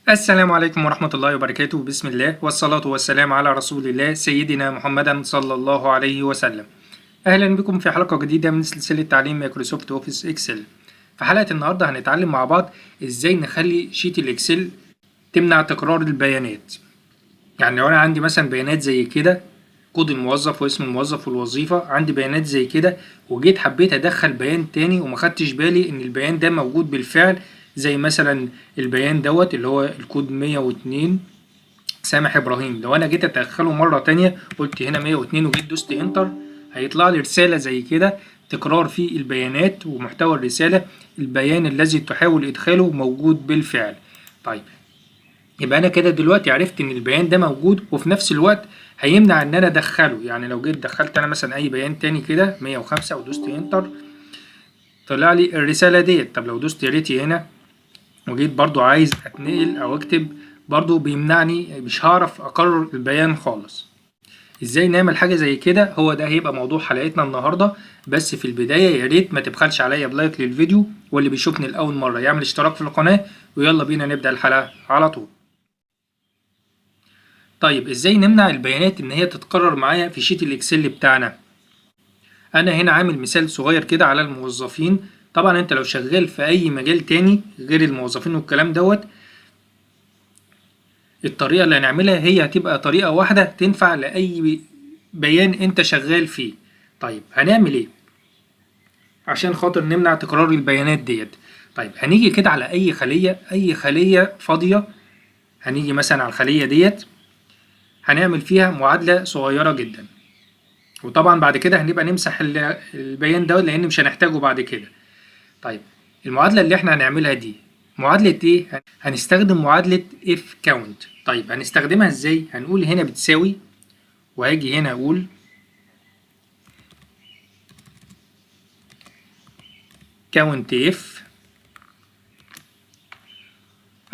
السلام عليكم ورحمة الله وبركاته. بسم الله والصلاة والسلام على رسول الله سيدنا محمد صلى الله عليه وسلم. أهلا بكم في حلقة جديدة من سلسلة تعليم مايكروسوفت أوفيس إكسل. في حلقة النهاردة هنتعلم مع بعض إزاي نخلي شيت الإكسل تمنع تكرار البيانات. يعني لو أنا عندي مثلا بيانات زي كده، كود الموظف واسم الموظف والوظيفة، عندي بيانات زي كده وجيت حبيت أدخل بيان تاني وما خدتش بالي إن البيان ده موجود بالفعل، زي مثلا البيان دوت اللي هو الكود 102 سامح إبراهيم. لو أنا جيت أدخله مرة تانية قلت هنا 102 وجيت دوست إنتر، هيطلع لي رسالة زي كده تكرار في البيانات، ومحتوى الرسالة البيان الذي تحاول إدخاله موجود بالفعل. طيب يبقى انا كده دلوقتي عرفت ان البيان ده موجود، وفي نفس الوقت هيمنع ان انا ادخله. يعني لو جيت دخلت انا مثلا اي بيان تاني كده 105 ودوست انتر طلع لي الرساله ديت. طب لو دوست ريتي هنا وجيت برضو عايز اتنقل او اكتب، برضو بيمنعني، مش هعرف اكرر البيان خالص. ازاي نعمل حاجه زي كده؟ هو ده هيبقى موضوع حلقتنا النهارده. بس في البدايه يا ريت ما تبخلش عليا بلايك للفيديو، واللي بيشوفني لاول مره يعمل اشتراك في القناه، ويلا بينا نبدا الحلقه على طول. طيب ازاي نمنع البيانات ان هي تتكرر معايا في شيت الاكسل بتاعنا؟ انا هنا عامل مثال صغير كده على الموظفين. طبعا انت لو شغال في اي مجال تاني غير الموظفين والكلام دوت، الطريقة اللي هنعملها هي هتبقى طريقة واحدة تنفع لأي بيان انت شغال فيه. طيب هنعمل ايه عشان خاطر نمنع تكرار البيانات ديت؟ طيب هنيجي كده على اي خلية فاضية، هنيجي مثلا على الخلية ديت، هنعمل فيها معادلة صغيرة جدا، وطبعا بعد كده هنبقى نمسح البيان ده لان مش هنحتاجه بعد كده. طيب المعادلة اللي احنا هنعملها دي معادلة ايه؟ هنستخدم معادلة if count. طيب هنستخدمها ازاي؟ هنقول هنا بتساوي، وهاجي هنا اقول count if.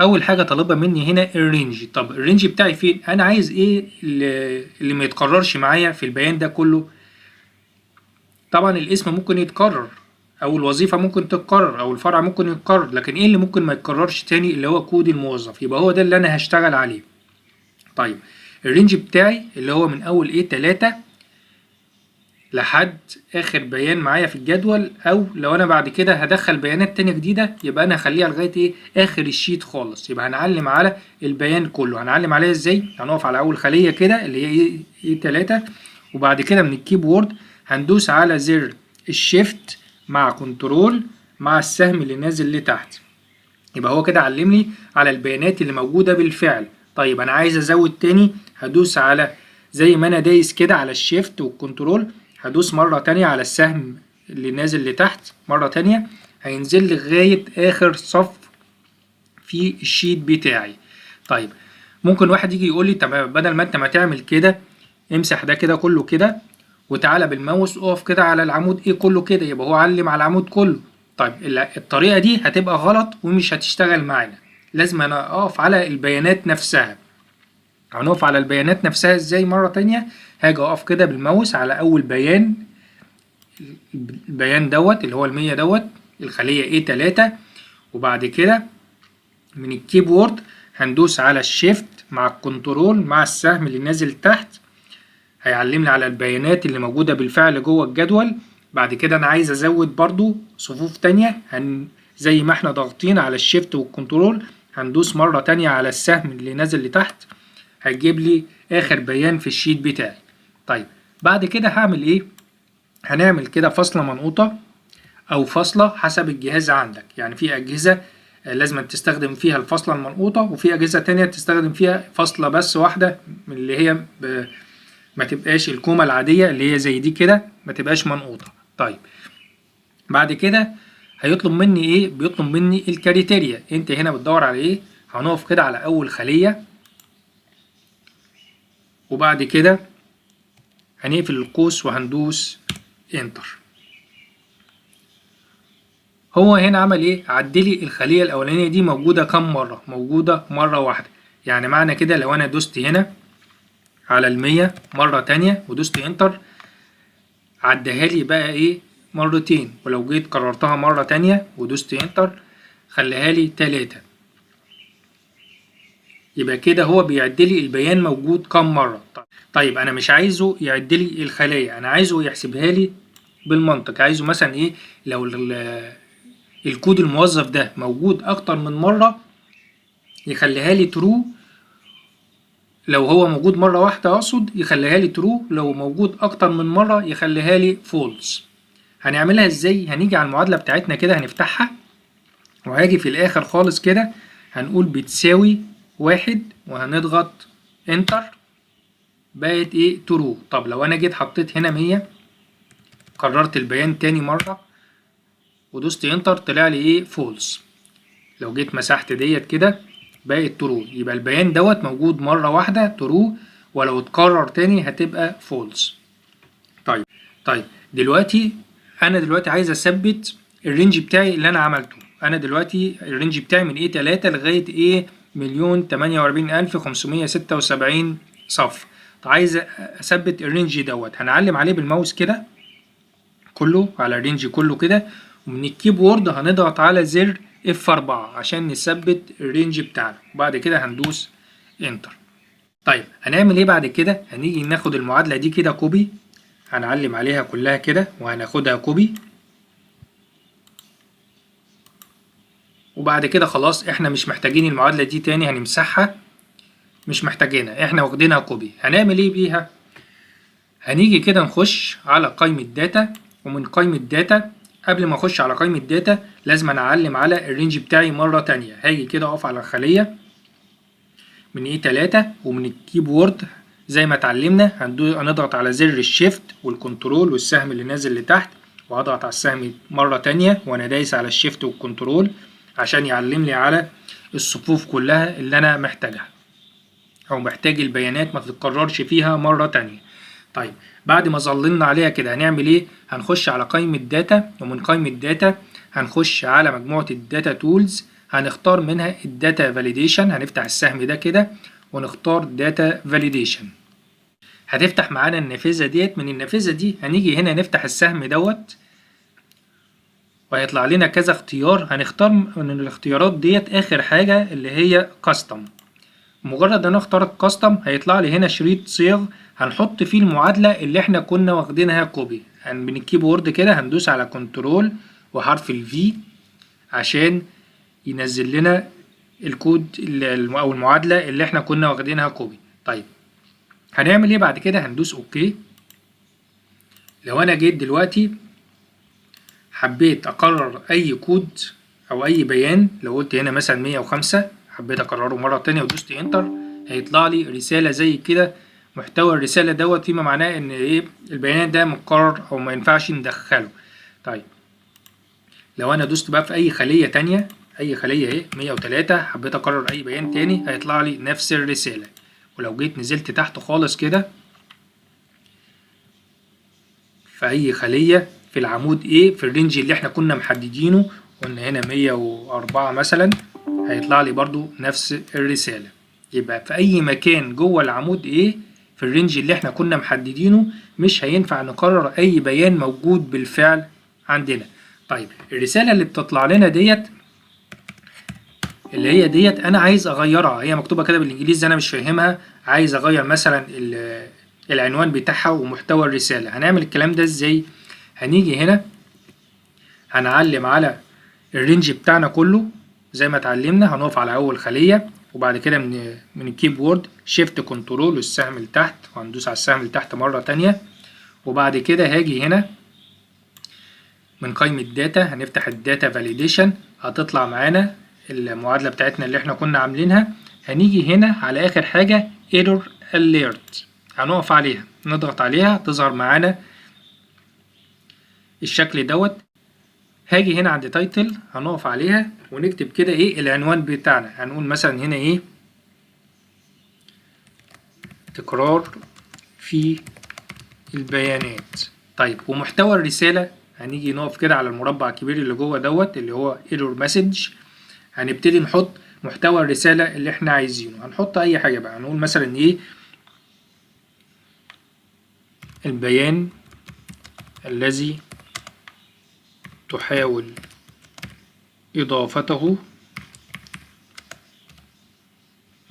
اول حاجة طالبة مني هنا الرينج. طب الرينج بتاعي فين؟ انا عايز ايه اللي ما يتكررش معايا في البيان ده كله؟ طبعا الاسم ممكن يتكرر، او الوظيفة ممكن تتكرر، او الفرع ممكن يتكرر، لكن ايه اللي ممكن ما يتكررش تاني؟ اللي هو كود الموظف. يبقى هو ده اللي انا هشتغل عليه. طيب الرينج بتاعي اللي هو من اول ايه 3 لحد اخر بيان معايا في الجدول، او لو انا بعد كده هدخل بيانات تانية جديدة يبقى انا هخليها لغاية ايه اخر الشيت خالص. يبقى هنعلم على البيان كله. هنعلم عليها ازاي؟ هنقف على اول خلية كده اللي هي ايه 3، وبعد كده من الكيبورد هندوس على زر الشيفت مع كنترول مع السهم اللي نازل لتحت. يبقى هو كده علم لي على البيانات اللي موجودة بالفعل. طيب انا عايز ازود تاني، هدوس على زي ما انا دايس كده على الشيفت والكنترول، هدوس مرة تانية على السهم اللي نازل لتحت مرة تانية، هينزل لغاية اخر صف في الشيت بتاعي. طيب ممكن واحد يجي يقول لي طب بدل ما انت ما تعمل كده، امسح ده كده كله كده وتعالى بالماوس اقف كده على العمود ايه كله كده، يبقى هو علم على العمود كله. طيب الطريقة دي هتبقى غلط ومش هتشتغل معانا. لازم انا اقف على البيانات نفسها. هنقف على البيانات نفسها ازاي؟ مرة تانية هاجي اقف كده بالماوس على اول بيان، البيان دوت اللي هو المية دوت الخلية ايه 3، وبعد كده من الكيبورد هندوس على الشيفت مع الكنترول مع السهم اللي نازل تحت، هيعلمني على البيانات اللي موجودة بالفعل جوه الجدول. بعد كده انا عايز ازود برضو صفوف تانية، زي ما احنا ضاغطين على الشيفت والكنترول هندوس مرة تانية على السهم اللي نازل لتحت، هيجيب لي اخر بيان في الشيت بتاعي. طيب بعد كده هعمل ايه؟ هنعمل كده فاصلة منقوطة او فاصلة حسب الجهاز عندك. يعني في اجهزة لازم تستخدم فيها الفاصلة المنقوطة، وفي اجهزة تانية تستخدم فيها فاصلة بس واحدة من اللي هي ما تبقاش الكومة العادية اللي هي زي دي كده، ما تبقاش منقوطة. طيب بعد كده هيطلب مني ايه؟ بيطلب مني الكريتيريا. انت هنا بتدور على ايه؟ هنقف كده على اول خلية، وبعد كده هنقفل القوس وهندوس انتر. هو هنا عمل ايه؟ عدلي الخلية الاولانية دي موجودة كم مرة؟ موجودة مرة واحدة. يعني معنى كده لو انا دوست هنا على 100 مرة تانية ودوست انتر، عدها لي بقى ايه مرتين. ولو جيت كررتها مرة تانية ودوست انتر خليها لي 3. يبقى كده هو بيعد لي البيان موجود كام مرة. طيب انا مش عايزه يعد لي الخلايا، انا عايزه يحسبها لي بالمنطق. عايزه مثلا ايه، لو الكود الموظف ده موجود اكتر من مرة يخليها لي ترو، لو هو موجود مرة واحدة اقصد يخليها لي ترو، لو موجود اكتر من مرة يخليها لي فولس. هنعملها ازاي؟ هنيجي على المعادلة بتاعتنا كده هنفتحها، وهاجي في الاخر خالص كده هنقول بتساوي 1 وهنضغط انتر، بقت ايه ترو. طب لو انا جيت حطيت هنا 100، كررت البيان تاني مرة ودوست انتر، طلع لي ايه فولس. لو جيت مسحت ديت كده بقت ترو، يبقى البيان دوت موجود مرة واحدة ترو، ولو اتكرر تاني هتبقى فولس. طيب دلوقتي انا دلوقتي عايز اثبت الرينج بتاعي اللي انا عملته. انا دلوقتي الرينج بتاعي من ايه 3 لغاية ايه 1,048,576 صف. عايز اثبت الرينج دوت، هنعلم عليه بالماوس كده كله على الرينج كله كده، ومن الكيبورد هنضغط على زر F4 عشان نثبت الرينج بتاعنا، وبعد كده هندوس انتر. طيب هنعمل ايه بعد كده؟ هنيجي ناخد المعادلة دي كده كوبي، هنعلم عليها كلها كده وهناخدها كوبي، وبعد كده خلاص احنا مش محتاجين المعادلة دي تاني، هنمسحها مش محتاجينها، احنا واخدينها كوبي. هنعمل ايه بيها؟ هنيجي كده نخش على قائمة داتا، ومن قائمة داتا قبل ما اخش على قائمة داتا لازم انا اعلم على الرينج بتاعي مرة تانية. هاجي كده اقف على الخلية من ايه 3، ومن الكيبورد زي ما اتعلمنا هنضغط على زر الشيفت والكنترول والسهم اللي نازل لتحت، وهضغط على السهم مرة تانية وانا دايس على الشيفت والكنترول عشان يعلم لي على الصفوف كلها اللي انا محتاجها او محتاج البيانات ما تتكررش فيها مرة تانية. طيب بعد ما ظللنا عليها كده هنعمل ايه؟ هنخش على قائمة داتا، ومن قائمة داتا هنخش على مجموعة الداتا تولز، هنختار منها الداتا فاليديشن، هنفتح السهم ده كده ونختار داتا فاليديشن. هتفتح معانا النافذة ديت، من النافذة دي هنيجي هنا نفتح السهم دوت وهيطلع لنا كذا اختيار، هنختار من الاختيارات ديت اخر حاجة اللي هي كاستم. مجرد ان اختار الكاستم هيطلع لي هنا شريط صيغ هنحط فيه المعادلة اللي احنا كنا واخدينها كوبي. من الكيبورد كده هندوس على كنترول وحرف الفي عشان ينزل لنا الكود او المعادلة اللي احنا كنا واخدينها كوبي. طيب هنعمل ايه بعد كده؟ هندوس اوكي. لو انا جيت دلوقتي حبيت اقرر اي كود او اي بيان، لو قلت هنا مثلا 105 حبيت اكرره مرة تانية ودوست انتر، هيطلع لي رسالة زي كده. محتوى الرسالة دوت فيما معناه ان ايه البيان ده متكرر او ما ينفعش ندخله. طيب لو انا دوست بقى في اي خلية تانية، اي خلية اهي 103 حبيت اكرر اي بيان تاني هيطلع لي نفس الرسالة. ولو جيت نزلت تحت خالص كده في اي خلية في العمود ايه في الرينج اللي احنا كنا محددينه، قلنا هنا 104 مثلا، هيطلع لي برضو نفس الرسالة. يبقى في اي مكان جوه العمود ايه في الرينج اللي احنا كنا محددينه مش هينفع نكرر اي بيان موجود بالفعل عندنا. طيب الرسالة اللي بتطلع لنا ديت اللي هي ديت انا عايز اغيرها، هي مكتوبة كده بالانجليزي انا مش فاهمها، عايز اغير مثلا العنوان بتاعها ومحتوى الرسالة. هنعمل الكلام ده ازاي؟ هنيجي هنا هنعلم على الرينج بتاعنا كله زي ما اتعلمنا، هنقف على اول خلية وبعد كده من الكيبورد شيفت كنترول والسهم لتحت، وهندوس على السهم لتحت مرة تانية، وبعد كده هاجي هنا من قائمة داتا هنفتح الداتا فاليديشن، هتطلع معانا المعادلة بتاعتنا اللي احنا كنا عاملينها. هنيجي هنا على اخر حاجة ايرور اليرت، هنقف عليها نضغط عليها تظهر معانا الشكل دوت. هاجي هنا عند تايتل هنقف عليها ونكتب كده ايه العنوان بتاعنا، هنقول مثلا هنا ايه تكرار في البيانات. طيب ومحتوى الرسالة هنيجي نقف كده على المربع الكبير اللي جوه دوت اللي هو ايرور مسج، هنبتدي نحط محتوى الرسالة اللي احنا عايزينه. هنحط اي حاجة بقى، هنقول مثلا ايه البيان الذي تحاول إضافته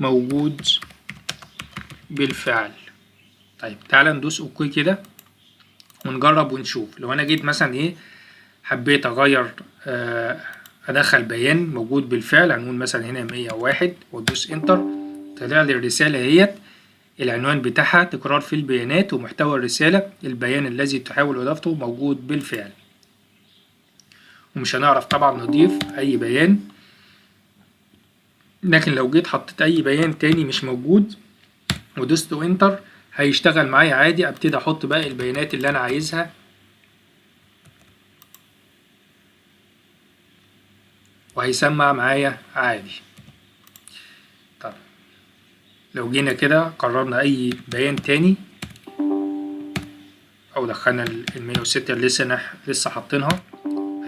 موجود بالفعل. طيب تعالى ندوس اوكي كده ونجرب ونشوف. لو انا جيت مثلا حبيت اغير ادخل بيان موجود بالفعل، هنقول مثلا هنا 101 وادوس انتر، طلع لي الرسالة اهيت، العنوان بتاعها تكرار في البيانات، ومحتوى الرسالة البيان الذي تحاول اضافته موجود بالفعل. ومش هنعرف طبعا نضيف اي بيان، لكن لو جيت حطيت اي بيان تاني مش موجود ودوست انتر هيشتغل معايا عادي. ابتدي احط باقي البيانات اللي انا عايزها وهيسمع معايا عادي. طب لو جينا كده قررنا اي بيان تاني او دخلنا ال 106 اللي لسه حاطينها،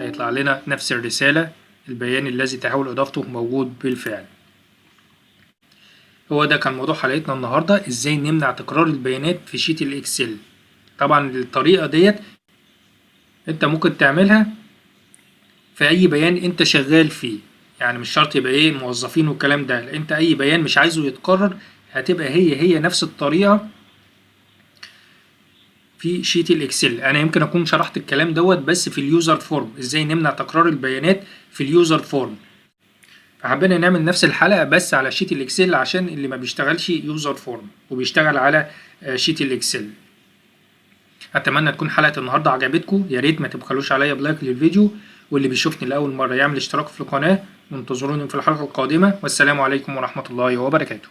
هيطلع لنا نفس الرسالة، البيان الذي تحاول اضافته موجود بالفعل. هو ده كان موضوع حلقتنا النهاردة، ازاي نمنع تكرار البيانات في شيت الاكسل. طبعا الطريقة ديت انت ممكن تعملها في اي بيان انت شغال فيه، يعني مش شرط يبقى موظفين والكلام ده، انت اي بيان مش عايزه يتكرر هتبقى هي نفس الطريقة في شيت الاكسل. انا يمكن اكون شرحت الكلام دوت بس في اليوزر فورم، ازاي نمنع تكرار البيانات في اليوزر فورم. فحبينا نعمل نفس الحلقة بس على شيت الاكسل عشان اللي ما بيشتغلش يوزر فورم وبيشتغل على شيت الاكسل. اتمنى تكون حلقة النهاردة عجبتكم، يا ريت ما تبخلوش عليا بلايك للفيديو، واللي بيشوفني لأول مرة يعمل اشتراك في القناة، وانتظروني في الحلقة القادمة، والسلام عليكم ورحمة الله وبركاته.